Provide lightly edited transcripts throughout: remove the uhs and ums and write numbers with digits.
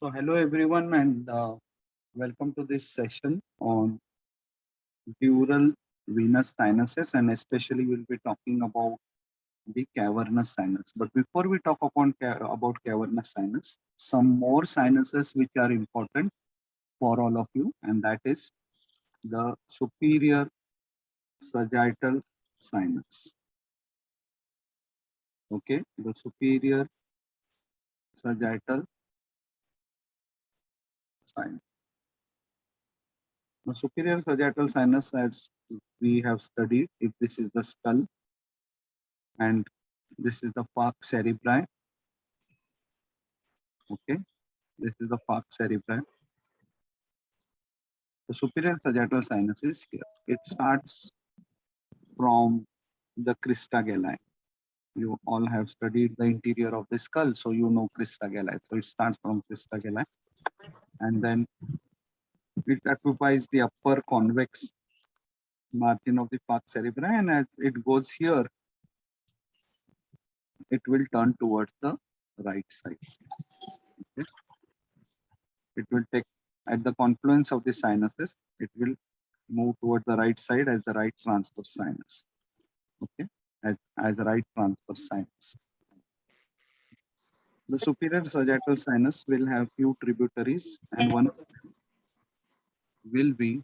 So hello everyone and welcome to this session on dural venous sinuses, and especially we'll be talking about the cavernous sinus. But before we talk about cavernous sinus, some more sinuses which are important for all of you, and that is the superior sagittal sinus. Okay, the superior sagittal sinus. The superior sagittal sinus, as we have studied, if this is the skull and this is the falx cerebri. Okay, this is the falx cerebri. The superior sagittal sinus is here. It starts from the crista galli. You all have studied the interior of the skull, so you know crista galli. So it starts from crista galli, and then it occupies the upper convex margin of the falx cerebri, and as it goes here, it will turn towards the right side. Okay? It will take at the confluence of the sinuses, it will move toward the right side as the right transverse sinus. Okay, as the right transverse sinus. The superior sagittal sinus will have few tributaries, and one will be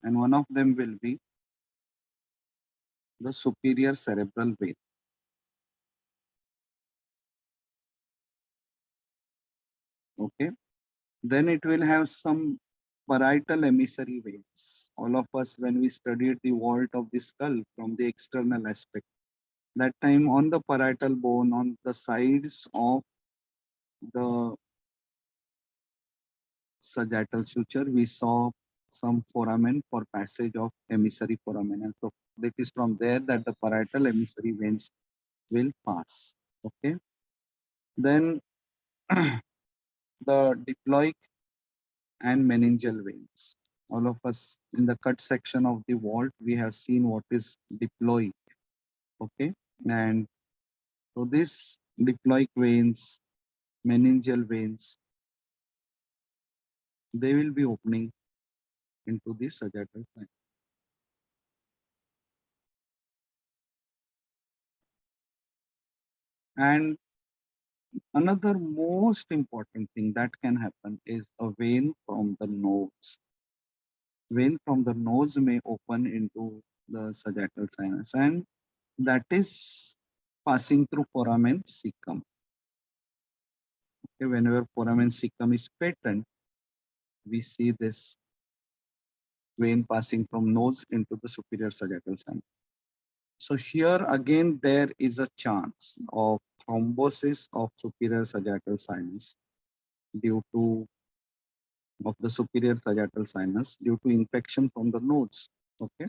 one of them will be the superior cerebral vein. Okay, then it will have some parietal emissary veins. All of us, when we studied the vault of the skull from the external aspect, that time on the parietal bone on the sides of the sagittal suture, we saw some foramen for passage of emissary foramen. And so it is from there that the parietal emissary veins will pass. Okay. Then the diploic and meningeal veins. All of us in the cut section of the vault, we have seen what is diploic. Okay. And so this diploic veins, meningeal veins, they will be opening into the sagittal sinus. And another most important thing that can happen is a vein from the nose. Vein from the nose may open into the sagittal sinus, and that is passing through foramen cecum. Okay, whenever foramen cecum is patent, we see this vein passing from nose into the superior sagittal sinus. So here again there is a chance of thrombosis of superior sagittal sinus due to the superior sagittal sinus due to infection from the nose. Okay,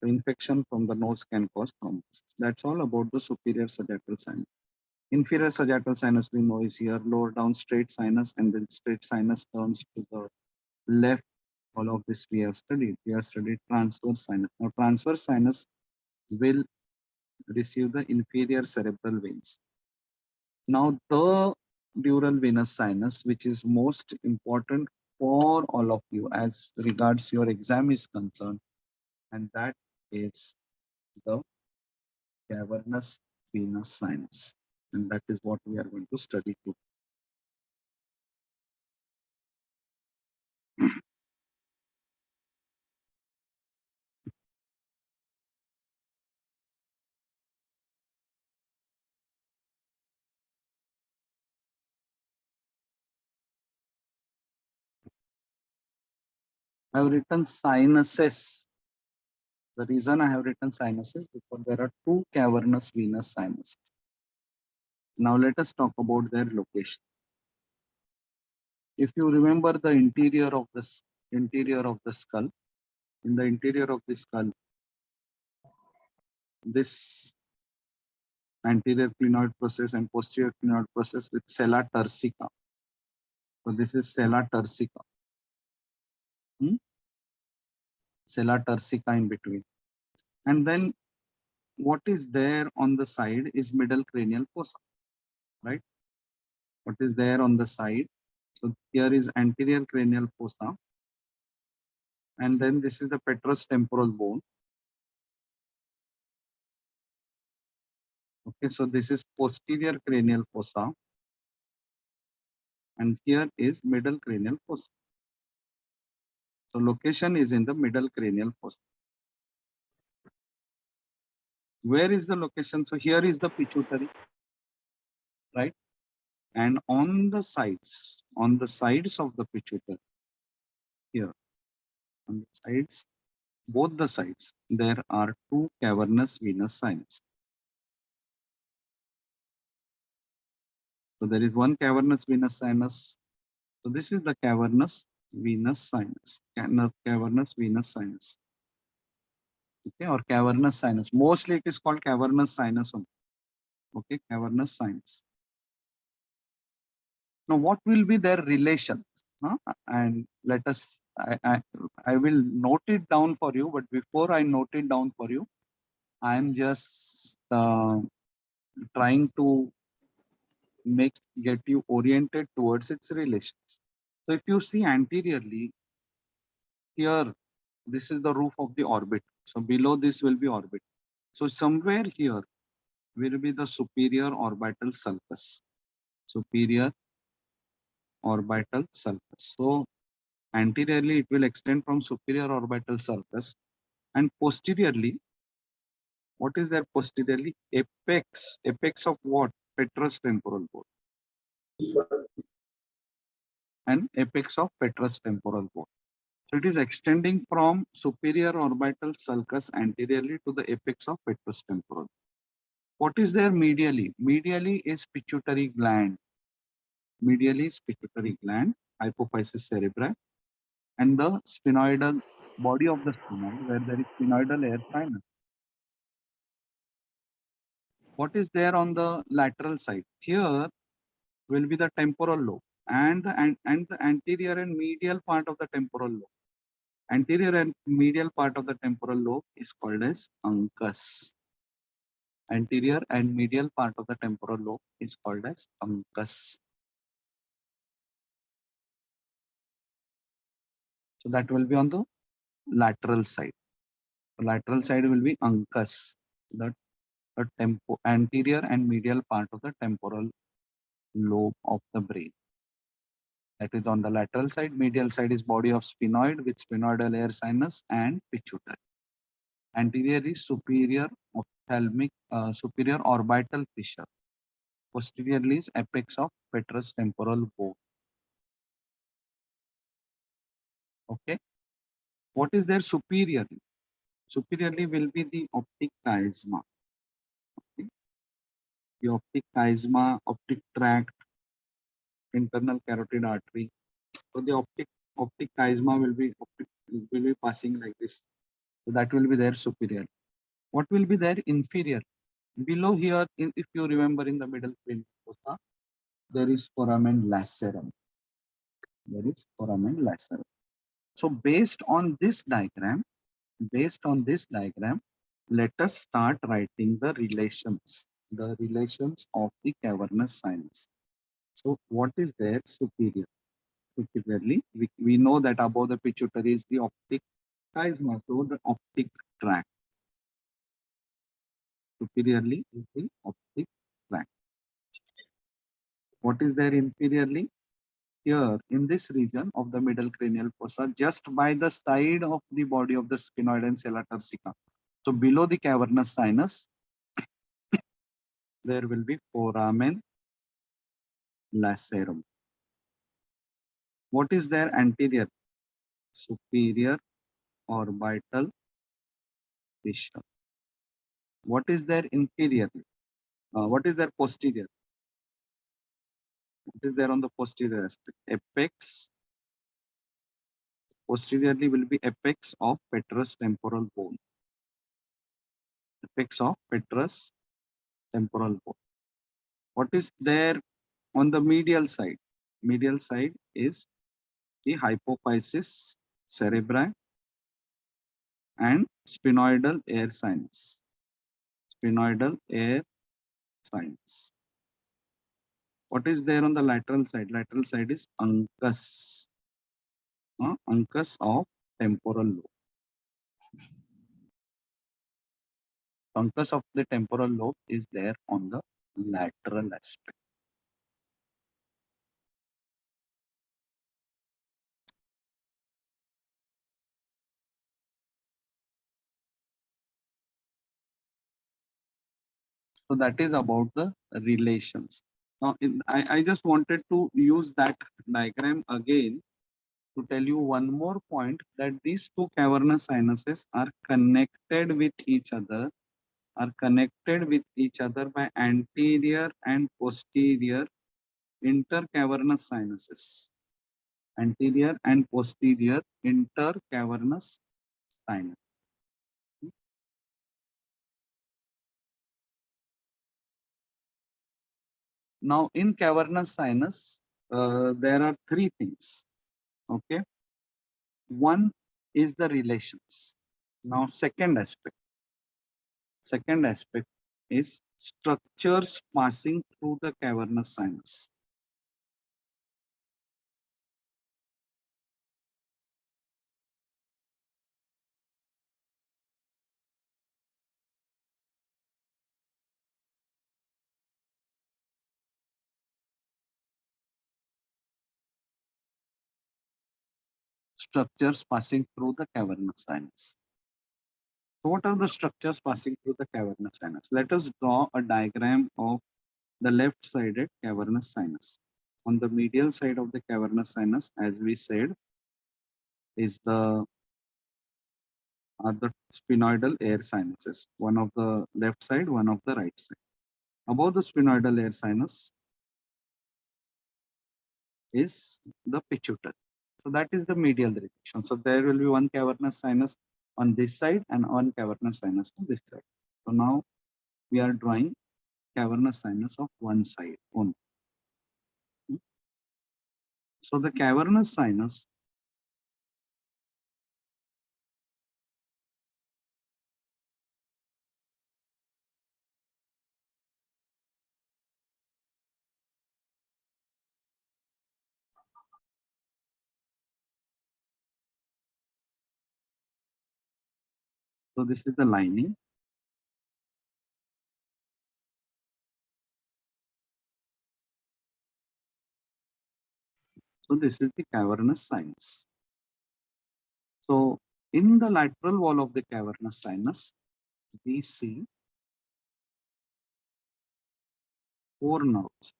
the infection from the nose can cause thrombosis. That's all about the superior sagittal sinus. Inferior sagittal sinus we know is here, lower down straight sinus, and then straight sinus turns to the left. All of this we have studied. We have studied transverse sinus. Now transverse sinus will receive the inferior cerebral veins. Now the dural venous sinus, which is most important for all of you as regards your exam is concerned, and that is the cavernous venous sinus, and that is what we are going to study today. I have written sinuses. The reason I have written sinuses because there are two cavernous venous sinuses. Now let us talk about their location. If you remember the interior of the skull, in the interior of the skull, this anterior clinoid process and posterior clinoid process with sella turcica. So this is sella turcica. Sella turcica in between. And then what is there on the side is middle cranial fossa, right? What is there on the side? So here is anterior cranial fossa, and then this is the petrous temporal bone. Okay, so this is posterior cranial fossa, and here is middle cranial fossa. So location is in the middle cranial fossa. Where is the location? So here is the pituitary, right? And on the sides of the pituitary, here on the sides, both the sides, there are two cavernous venous sinus. So there is one cavernous venous sinus. So this is the cavernous venous sinus, cavernous venous sinus, okay, or cavernous sinus. Mostly it is called cavernous sinus only. Okay, cavernous sinus. Now, what will be their relation? And let us, I will note it down for you, but before I note it down for you, I am just trying to get you oriented towards its relations. So if you see anteriorly, here, this is the roof of the orbit. So below this will be orbit. So somewhere here will be the superior orbital sulcus. Superior orbital sulcus. So anteriorly, it will extend from superior orbital sulcus, and posteriorly, what is there posteriorly? Apex. Apex of what? Petrous temporal bone. And apex of petrous temporal bone. So it is extending from superior orbital sulcus anteriorly to the apex of petrous temporal. What is there medially? Medially is pituitary gland. Medially is pituitary gland, hypophysis cerebri, and the sphenoidal body of the sphenoid, where there is sphenoidal air sinus. What is there on the lateral side? Here will be the temporal lobe and the anterior and medial part of the temporal lobe. Anterior and medial part of the temporal lobe is called as uncus. Anterior and medial part of the temporal lobe is called as uncus. So that will be on the lateral side. The lateral side will be uncus. The anterior and medial part of the temporal lobe of the brain. That is on the lateral side. Medial side is body of sphenoid with sphenoidal air sinus and pituitary. Anterior is superior ophthalmic, superior orbital fissure. Posteriorly is apex of petrous temporal bone. Okay. What is there superiorly? Superiorly will be the optic chiasma. Okay. The optic chiasma, optic tract, internal carotid artery. So the optic chiasma will be passing like this. So that will be there superior. What will be there inferior? Below here, if you remember in the middle cranial fossa, there is foramen lacerum. There is foramen lacerum. So based on this diagram, let us start writing the relations of the cavernous sinus. So what is there superior? Superiorly, we know that above the pituitary is the optic chiasma, so the optic tract. Superiorly is the optic tract. What is there inferiorly? Here in this region of the middle cranial fossa, just by the side of the body of the sphenoid and sella turcica. So below the cavernous sinus, there will be foramen lacerum. What is there anterior? Superior orbital fissure. What is there inferior? What is there posterior? What is there on the posterior aspect? Apex. Posteriorly will be apex of petrous temporal bone. Apex of petrous temporal bone. What is there on the medial side? Medial side is the hypophysis cerebri and sphenoidal air sinus. sphenoidal air sinus. What is there on the lateral side? Lateral side is uncus, uncus of temporal lobe. Uncus of the temporal lobe is there on the lateral aspect. So that is about the relations. Now, I just wanted to use that diagram again to tell you one more point, that these two cavernous sinuses are connected with each other, by anterior and posterior intercavernous sinuses. Anterior and posterior intercavernous sinus. Now, in cavernous sinus, there are three things. Okay, one is the relations. Now, second aspect is structures passing through the cavernous sinus. Structures passing through the cavernous sinus. So what are the structures passing through the cavernous sinus? Let us draw a diagram of the left-sided cavernous sinus. On the medial side of the cavernous sinus, as we said, is are the sphenoidal air sinuses. One of the left side, one of the right side. Above the sphenoidal air sinus is the pituitary. So that is the medial direction. So there will be one cavernous sinus on this side and one cavernous sinus on this side. So now we are drawing cavernous sinus of one side only. So the cavernous sinus so this is the lining. So this is the cavernous sinus. So in the lateral wall of the cavernous sinus, we see four nerves.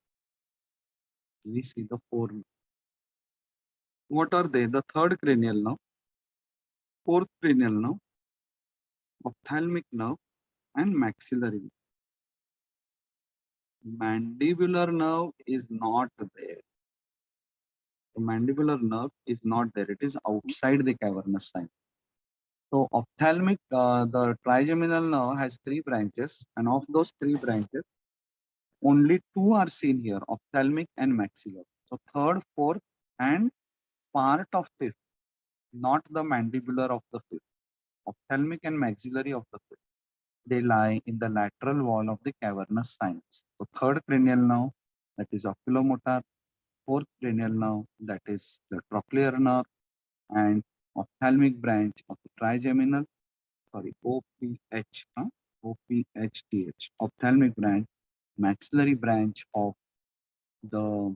We see the four. What are they? The third cranial nerve, fourth cranial nerve, ophthalmic nerve, and maxillary nerve. Mandibular nerve is not there. The mandibular nerve is not there. It is outside the cavernous sinus. So ophthalmic, the trigeminal nerve has three branches, and of those three branches, only two are seen here: ophthalmic and maxillary. So third, fourth, and part of fifth, not the mandibular of the fifth. Ophthalmic and maxillary of the fifth, they lie in the lateral wall of the cavernous sinus. So third cranial nerve, that is oculomotor, fourth cranial nerve, that is the trochlear nerve, and ophthalmic branch of the trigeminal, sorry, OPH, OPHTH, ophthalmic branch, maxillary branch of the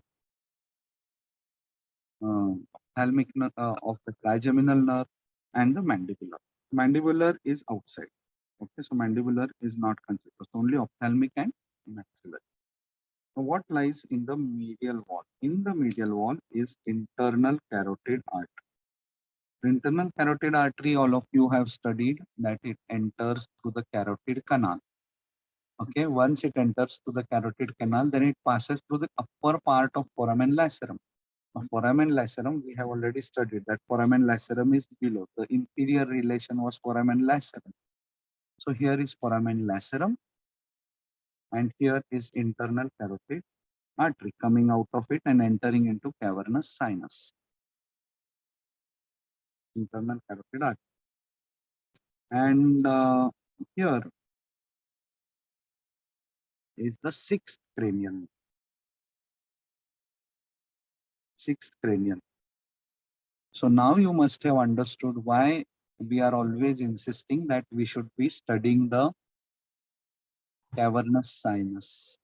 ophthalmic of the trigeminal nerve, and the mandibular. Mandibular is outside. Okay, so mandibular is not considered. So only ophthalmic and maxillary. So what lies in the medial wall? In the medial wall is internal carotid artery. Internal carotid artery, all of you have studied that it enters through the carotid canal. Okay, once it enters through the carotid canal, then it passes through the upper part of foramen lacerum. Foramen lacerum, we have already studied that foramen lacerum is below. The inferior relation was foramen lacerum. So here is foramen lacerum, and here is internal carotid artery coming out of it and entering into cavernous sinus. Internal carotid artery. And here is the sixth cranial. Sixth cranial. So now you must have understood why we are always insisting that we should be studying the cavernous sinus,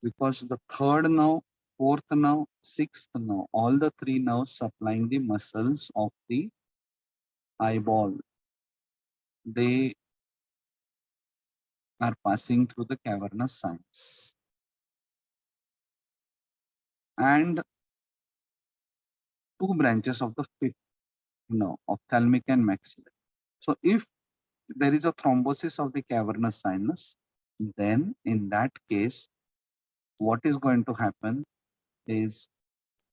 because the third nerve, fourth nerve, sixth nerve, all the three nerves supplying the muscles of the eyeball, they are passing through the cavernous sinus. And two branches of the fifth nerve, ophthalmic and maxillary. So if there is a thrombosis of the cavernous sinus, then in that case, what is going to happen is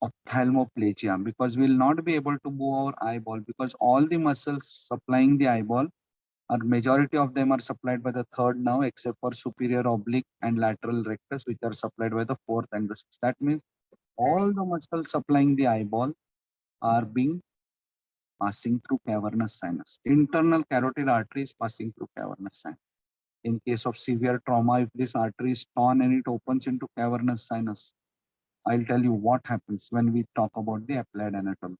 ophthalmoplegia, because we'll not be able to move our eyeball, because all the muscles supplying the eyeball, or majority of them are supplied by the third nerve except for superior oblique and lateral rectus, which are supplied by the fourth and the sixth. That means all the muscles supplying the eyeball are being passing through cavernous sinus. Internal carotid artery is passing through cavernous sinus. In case of severe trauma, if this artery is torn and it opens into cavernous sinus, I'll tell you what happens when we talk about the applied anatomy.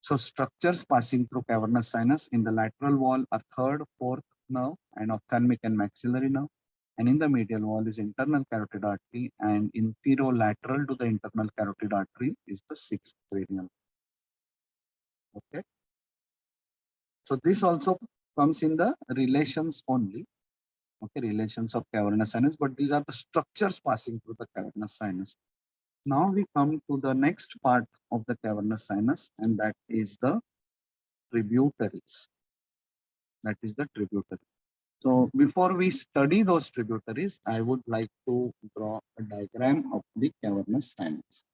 So structures passing through cavernous sinus in the lateral wall are third, fourth nerve and ophthalmic and maxillary nerve. And in the medial wall is internal carotid artery, and inferolateral to the internal carotid artery is the sixth cranial. Okay. So this also comes in the relations only. Okay, relations of cavernous sinus, but these are the structures passing through the cavernous sinus. Now we come to the next part of the cavernous sinus, and that is the tributaries. That is the tributary. So before we study those tributaries, I would like to draw a diagram of the cavernous sinus.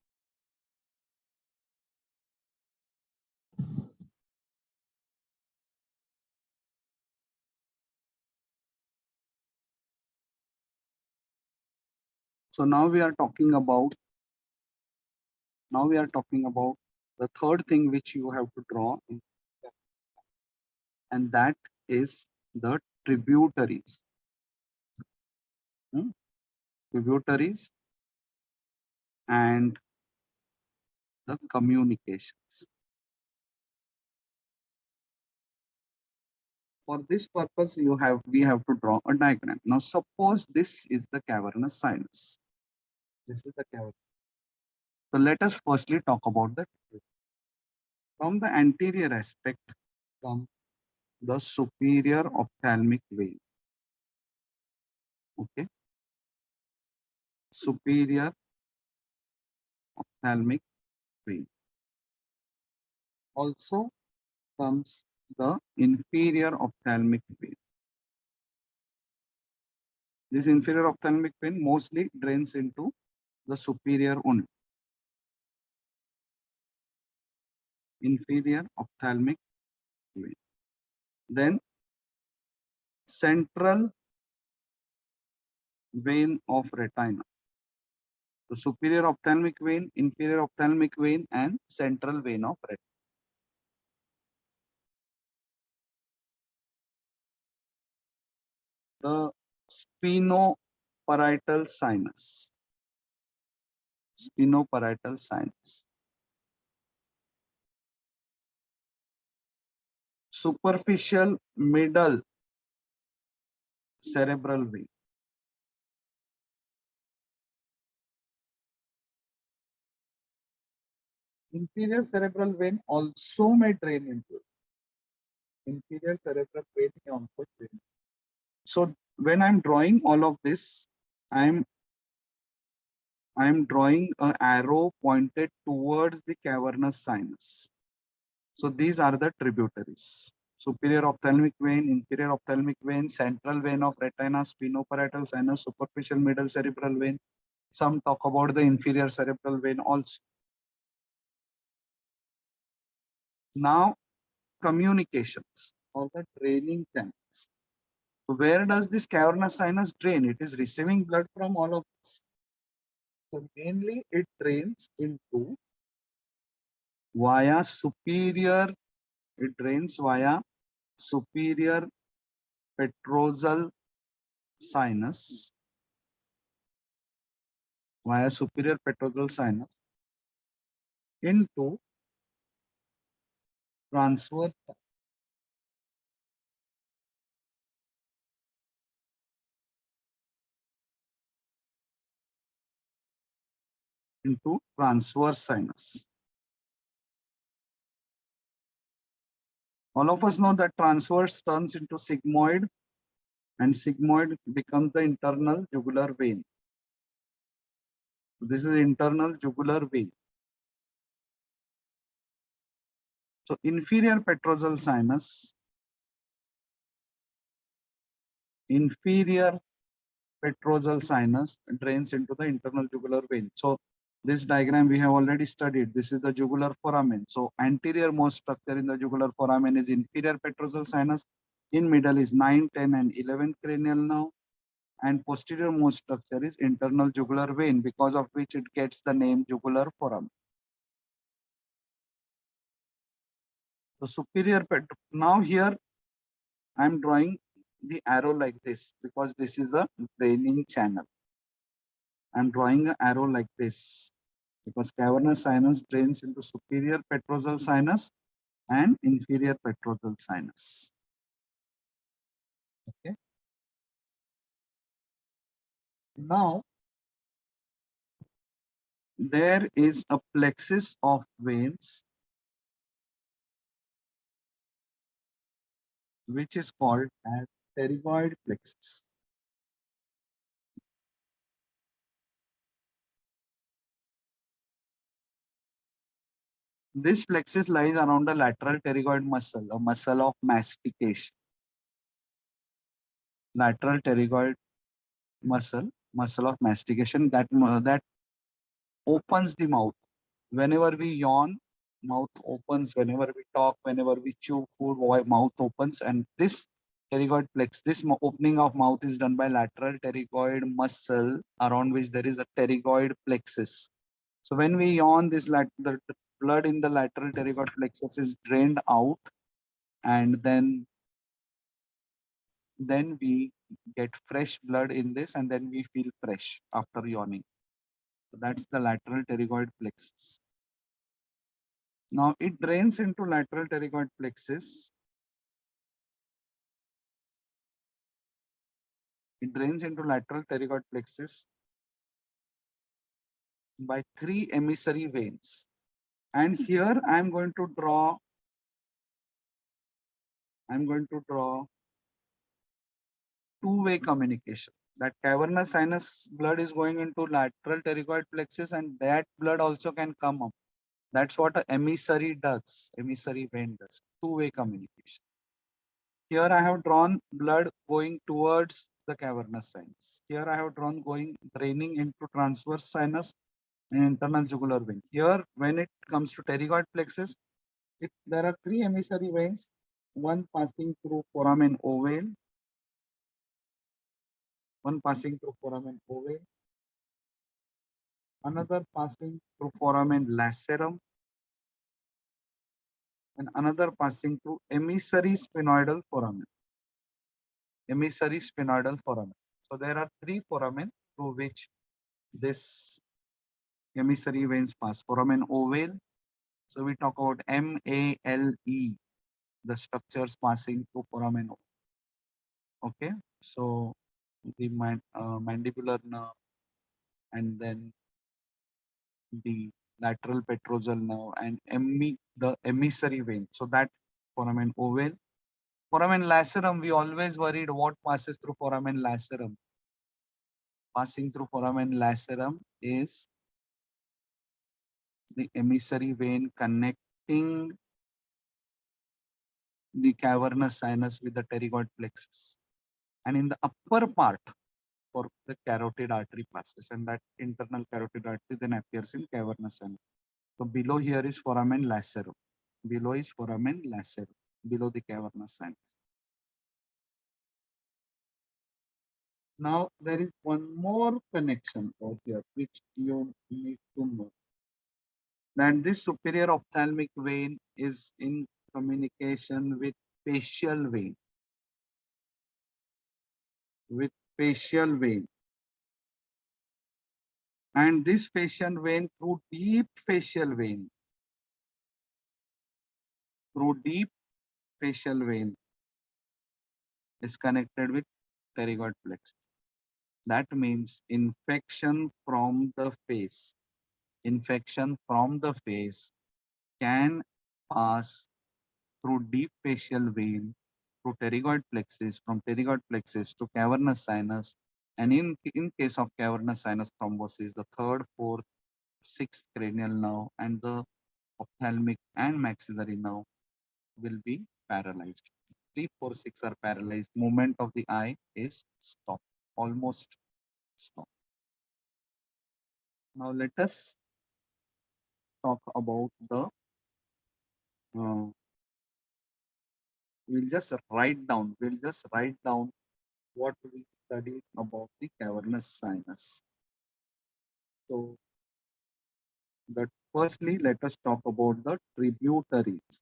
So now we are talking about the third thing which you have to draw, and that is the tributaries. Tributaries and the communications. For this purpose, we have to draw a diagram. Now, suppose this is the cavernous sinus. This is the cavernous. So let us firstly talk about the from the anterior aspect come the superior ophthalmic vein. Okay, superior ophthalmic vein. Also comes the inferior ophthalmic vein. This inferior ophthalmic vein mostly drains into the superior only. Inferior ophthalmic vein. Then central vein of retina. The superior ophthalmic vein, inferior ophthalmic vein, and central vein of retina. The sphenoparietal sinus. Sphenoparietal sinus. Superficial middle cerebral vein. Inferior cerebral vein also may drain into it. Inferior cerebral vein may also drain. So when I'm drawing all of this, I'm drawing an arrow pointed towards the cavernous sinus. So these are the tributaries. Superior ophthalmic vein, inferior ophthalmic vein, central vein of retina, sphenoparietal sinus, superficial middle cerebral vein. Some talk about the inferior cerebral vein also. Now, communications or the draining channels. So where does this cavernous sinus drain? It is receiving blood from all of this. So mainly it drains into via superior, it drains via superior petrosal sinus via superior petrosal sinus into transverse sinus. All of us know that transverse turns into sigmoid and sigmoid becomes the internal jugular vein. So this is internal jugular vein. So inferior petrosal sinus drains into the internal jugular vein. So this diagram we have already studied. This is the jugular foramen. So anterior most structure in the jugular foramen is inferior petrosal sinus. In middle is 9, 10 and 11th cranial nerve. And posterior most structure is internal jugular vein, because of which it gets the name jugular foramen. So now here I am drawing the arrow like this because this is a draining channel. I am drawing an arrow like this because cavernous sinus drains into superior petrosal sinus and inferior petrosal sinus. Okay. Now there is a plexus of veins which is called as pterygoid plexus. This plexus lies around the lateral pterygoid muscle, a muscle of mastication. Lateral pterygoid muscle of mastication that opens the mouth. Whenever we yawn, mouth opens. Whenever we talk, whenever we chew food, mouth opens. And this pterygoid plex, this opening of mouth is done by lateral pterygoid muscle around which there is a pterygoid plexus. So when we yawn, the blood in the lateral pterygoid plexus is drained out, and then we get fresh blood in this, and then we feel fresh after yawning. So that's the lateral pterygoid plexus. Now it drains into lateral pterygoid plexus. It drains into lateral pterygoid plexus by 3 emissary veins. And here I'm going to draw two-way communication. That cavernous sinus blood is going into lateral pterygoid plexus, and that blood also can come up. That's what an emissary does. Emissary vein does. Two-way communication. Here I have drawn blood going towards the cavernous sinus. Here I have drawn draining into transverse sinus and internal jugular vein. Here, when it comes to pterygoid plexus, there are 3 emissary veins, one passing through foramen ovale, another passing through foramen lacerum, and another passing through emissary sphenoidal foramen. So there are 3 foramen through which this emissary veins pass. Foramen ovale. So we talk about MALE, the structures passing through foramen. Okay, so the mandibular nerve, and then the lateral petrosal nerve, and the emissary vein. So that foramen ovale. Foramen lacerum, we always worried what passes through foramen lacerum. Passing through foramen lacerum is the emissary vein connecting the cavernous sinus with the pterygoid plexus. And in the upper part, for the carotid artery passes, and that internal carotid artery then appears in cavernous sinus. So below here is foramen lacerum. Below the cavernous sinus. Now there is one more connection over here which you need to know. That this superior ophthalmic vein is in communication with facial vein. And this facial vein through deep facial vein is connected with pterygoid plexus. That means infection from the face can pass through deep facial vein to pterygoid plexus, from pterygoid plexus to cavernous sinus, and in case of cavernous sinus thrombosis, the third, fourth, sixth cranial nerve and the ophthalmic and maxillary nerve will be paralyzed. 3, 4, 6 are paralyzed. Movement of the eye is stopped, almost stopped. Now let us talk about the uh, we'll just write down what we studied about the cavernous sinus. So that firstly, let us talk about the tributaries.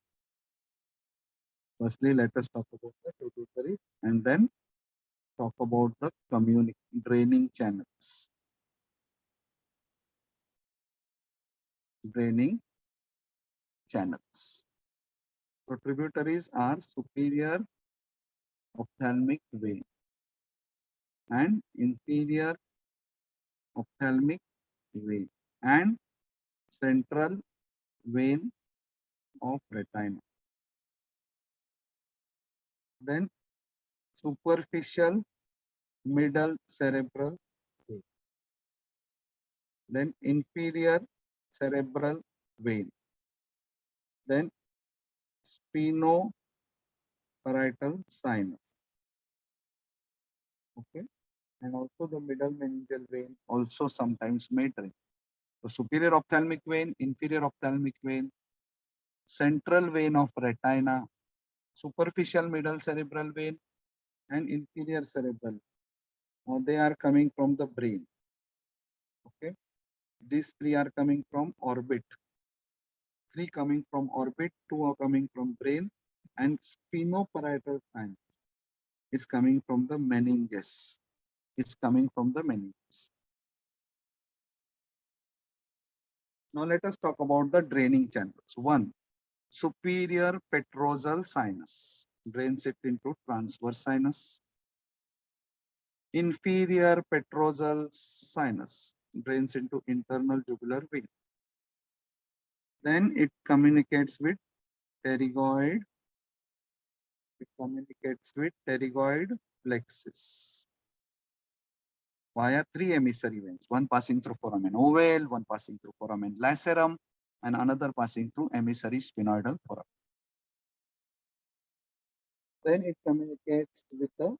Firstly, let us talk about the tributaries and then talk about the draining channels. Draining channels. So tributaries are superior ophthalmic vein and inferior ophthalmic vein and central vein of retina. Then superficial middle cerebral vein. Then inferior cerebral vein. Then sphenoparietal sinus. Okay, and also the middle meningeal vein also sometimes may drain. So superior ophthalmic vein, inferior ophthalmic vein, central vein of retina, superficial middle cerebral vein, and inferior cerebral. They are coming from the brain. Okay, these three are coming from orbit. Three coming from orbit, two are coming from brain, and sphenoparietal sinus is coming from the meninges. It's coming from the meninges. Now let us talk about the draining channels. One, superior petrosal sinus drains it into transverse sinus. Inferior petrosal sinus drains into internal jugular vein. Then it communicates with pterygoid. It communicates with pterygoid plexus via three emissary veins, one passing through foramen ovale, one passing through foramen lacerum, and another passing through emissary sphenoidal foramen. Then it communicates with the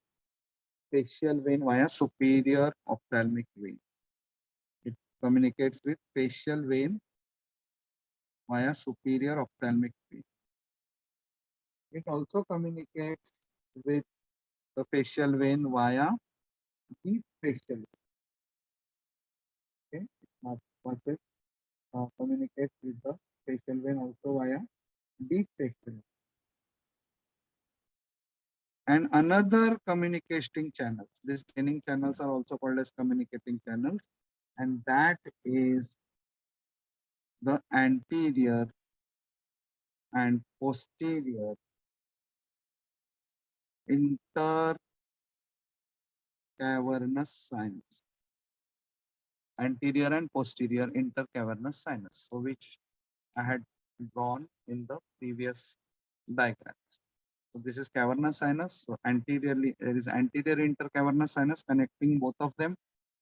facial vein via superior ophthalmic vein. It communicates with facial vein via superior ophthalmic vein. It also communicates with the facial vein via deep facial vein. Okay, it communicates with the facial vein also via deep facial vein. And another communicating channels. These draining channels are also called as communicating channels, and that is the anterior and posterior intercavernous sinus. Anterior and posterior intercavernous sinus, so which I had drawn in the previous diagrams. So this is cavernous sinus. So anteriorly, there is anterior intercavernous sinus connecting both of them,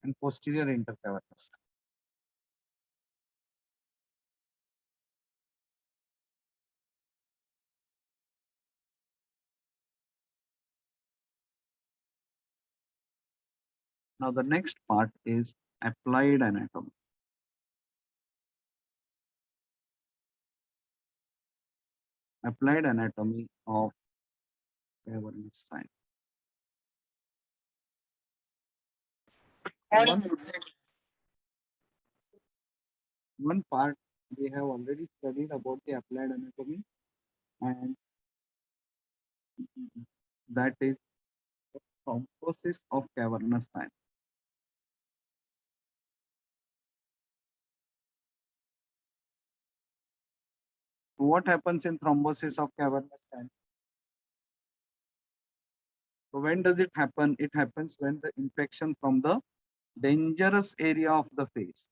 and posterior intercavernous. Now the next part is applied anatomy. Applied anatomy of cavernous sinus. One part we have already studied about the applied anatomy, and that is the thrombosis of cavernous sinus. What happens in thrombosis of cavernous sinus? So when does it happen? It happens when the infection from the dangerous area of the face.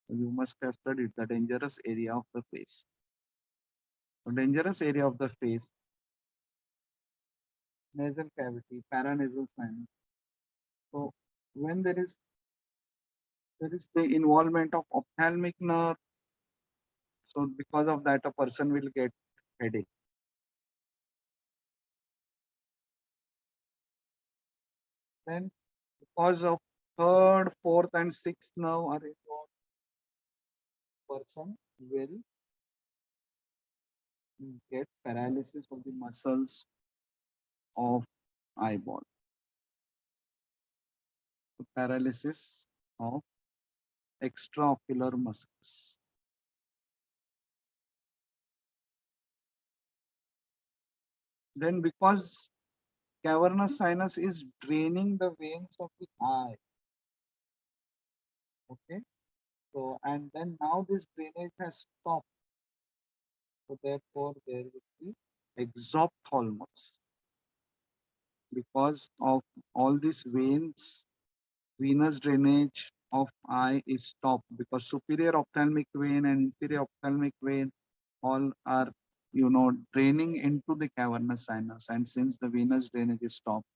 So you must have studied the dangerous area of the face. So dangerous area of the face, nasal cavity, paranasal sinus. So when there is the involvement of ophthalmic nerve, so because of that a person will get headache. Then because of third, fourth and sixth nerve are involved, person will get paralysis of the muscles of eyeball. So paralysis of extraocular muscles. Then because cavernous sinus is draining the veins of the eye. Okay. So and then now this drainage has stopped. So therefore there will be exophthalmos because of all these veins, venous drainage of eye is stopped because superior ophthalmic vein and inferior ophthalmic vein all are draining into the cavernous sinus, and since the venous drainage is stopped,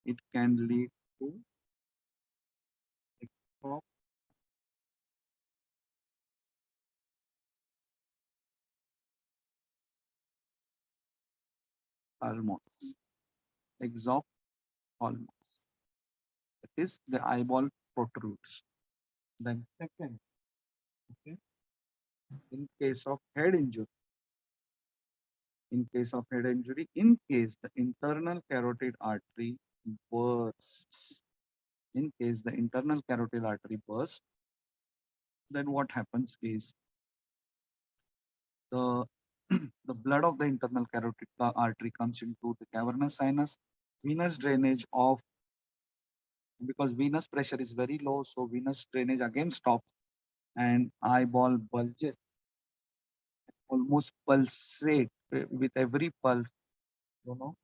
it can lead to exophthalmos. Exophthalmos. That is the eyeball protrudes. Then second, okay, in case of head injury, in case the internal carotid artery bursts, in case the internal carotid artery bursts, then what happens is the the blood of the internal carotid artery comes into the cavernous sinus. Venous drainage of, because venous pressure is very low, so venous drainage again stops and eyeball bulges, almost pulsate with every pulse.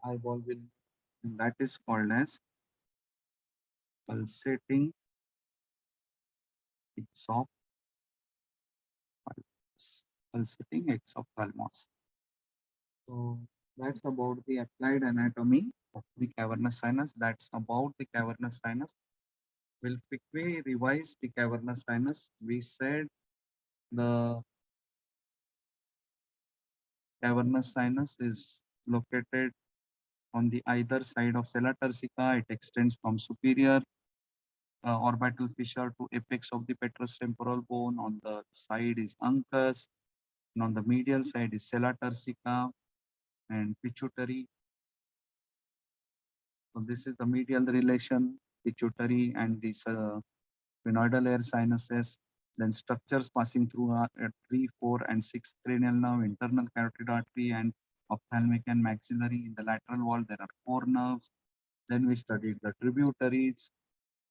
Eyeball will, and that is called as pulsating exophthalmos. Pulsating exophthalmos. So that's about the applied anatomy of the cavernous sinus. That's about the cavernous sinus. We'll quickly revise the cavernous sinus. We said the cavernous sinus is located on the either side of sella turcica. It extends from superior orbital fissure to apex of the petrous temporal bone. On the side is uncus, and on the medial side is sella turcica and pituitary. So this is the medial relation, pituitary and the sphenoidal air sinuses. Then structures passing through are at 3, 4, and 6 cranial nerve, internal carotid artery, and ophthalmic and maxillary. In the lateral wall, there are 4 nerves. Then we studied the tributaries.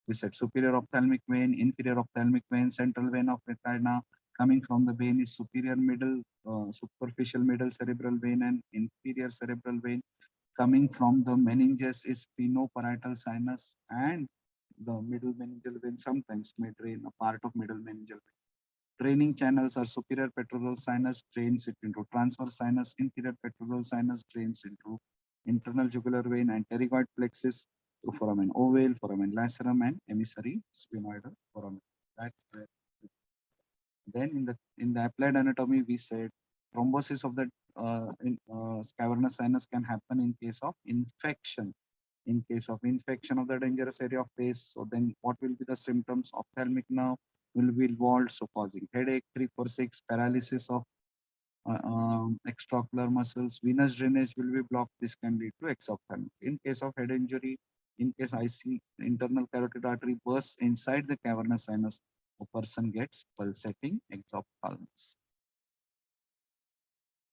We said superior ophthalmic vein, inferior ophthalmic vein, central vein of retina. Coming from the vein is superior middle, superficial middle cerebral vein, and inferior cerebral vein. Coming from the meninges is spinoparietal sinus and the middle meningeal vein sometimes may drain a part of middle meningeal vein. Draining channels are superior petrosal sinus drains it into transverse sinus, inferior petrosal sinus drains into internal jugular vein and pterygoid plexus through foramen ovale, foramen lacerum, and emissary sphenoidal foramen. That's where. Then in the applied anatomy, we said thrombosis of the cavernous sinus can happen in case of infection. In case of infection of the dangerous area of face, so then what will be the symptoms? Ophthalmic nerve will be involved, so causing headache. 3, 4, 6, paralysis of extraocular muscles. Venous drainage will be blocked. This can lead to exophthalmos. In case of head injury, in case IC internal carotid artery bursts inside the cavernous sinus, a person gets pulsating exophthalmos.